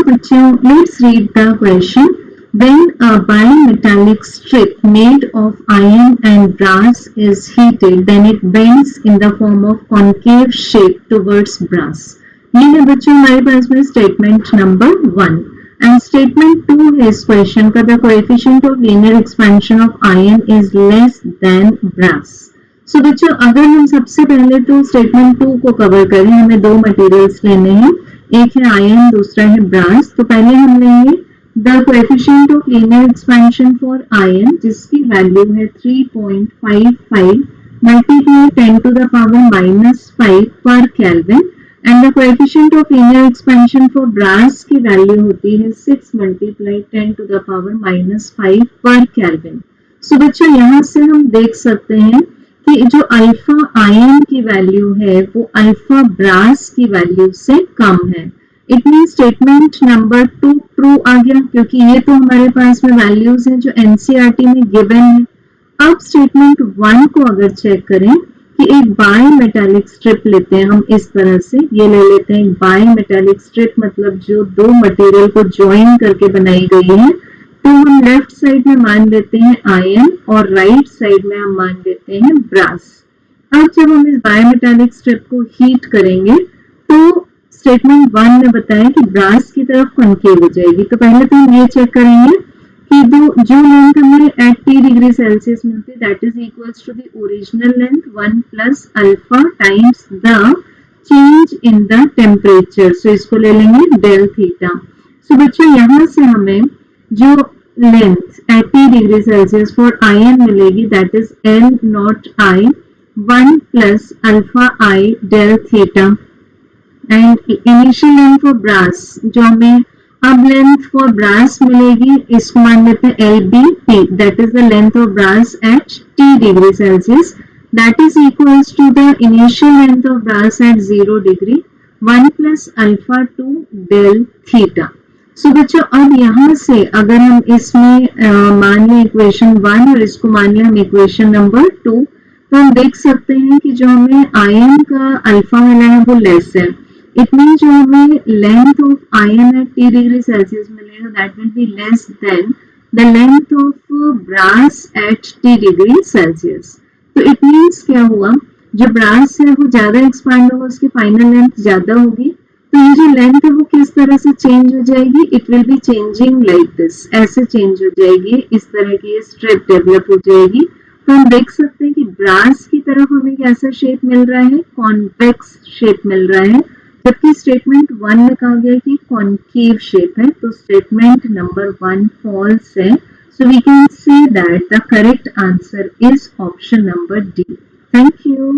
बच्चों, let's read the question. When a bimetallic strip made of iron and brass is heated, then it bends in the form of concave shape towards brass. ये है बच्चों हमारे पास में statement number 1 and statement 2 है इस question का. The coefficient of linear expansion of iron is less than brass. So बच्चों अगर हम सबसे पहले तो स्टेटमेंट 2 को कवर करें, हमें दो मटेरियल्स लेने हैं, एक है आयरन दूसरा है ब्रास. तो पहले हम लेंगे the coefficient of linear expansion for iron जिसकी वैल्यू है 3.55 मल्टीप्लाई 10 टू द पावर -5 पर kelvin and the coefficient of linear expansion for brass की वैल्यू होती है 6 मल्टीप्लाई 10 टू द पावर -5 पर केल्विन. सो बच्चों यहाँ से हम देख सकते हैं कि जो अल्फा आयरन की वैल्यू है वो अल्फा ब्रास की वैल्यू से कम है. It mean statement number 2 true आ गया क्योंकि ये तो हमारे पास में वैल्यूज हैं जो एनसीईआरटी में गिवन है. अब स्टेटमेंट 1 को अगर चेक करें कि एक बाई मेटालिक स्ट्रिप लेते हैं हम इस तरह से, ये ले लेते हैं बाई मेटालिक स्ट्रिप मतलब जो दो मटेरियल को ज्वाइन करके बनाई गई है. तो हम लेफ्ट साइड में मान लेते हैं आयरन और राइट साइड में हम मान लेते हैं ब्रास. अब जब हम इस बायोमेटालिक स्ट्रिप को हीट करेंगे तो स्टेटमेंट 1 ने बताया कि ब्रास की तरफ कॉन्केव हो जाएगी. तो पहले तो हम ये चेक करेंगे कि जो लेंथ हमें एट T डिग्री सेल्सियस मिलती है that is equals to the original length 1 plus alpha times the change in the temperature. So इसको ले लेंगे डेल थीटा. सो बच्चों यहाँ से हमें जो length at T degree Celsius for iron मिलेगी that is L not I 1 plus alpha I del theta and initial length for brass जो हमें अब लेंथ फॉर ब्रास मिलेगी इसको मान लेते हैं LBT that is the length of brass at T degree Celsius that is equals to the initial length of brass at 0 degree 1 plus alpha 2 del theta. So बच्चों अब यहाँ से अगर हम इसमें मान लें इक्वेशन 1 और इसको मान लें हम इक्वेशन नंबर 2 तो हम देख सकते हैं कि जो हमें आयरन का अल्फा मिला है वो लेस है. इट मीन जो हमें length of iron at T degree Celsius मिलेगा that will be less than the length of brass at T degree Celsius. तो इट मीन्स क्या हुआ, जो ब्रास है वो ज्यादा एक्सपांड होगा, उसकी फाइनल लेंथ ज्यादा होगी. तो ये जो लेंथ है वो किस तरह से चेंज हो जाएगी, it will be changing like this, ऐसे चेंज हो जाएगी, इस तरह की ये स्ट्रिप डेवलप हो जाएगी. तो हम देख सकते हैं कि ब्रास की तरफ हमें कैसा शेप मिल रहा है, कॉन्वेक्स शेप मिल रहा है, जबकि स्टेटमेंट 1 में कहा गया कि कॉन्केव शेप है. तो स्टेटमेंट नंबर 1 फॉल्स है. So we can say that the correct answer is option number D. Thank you.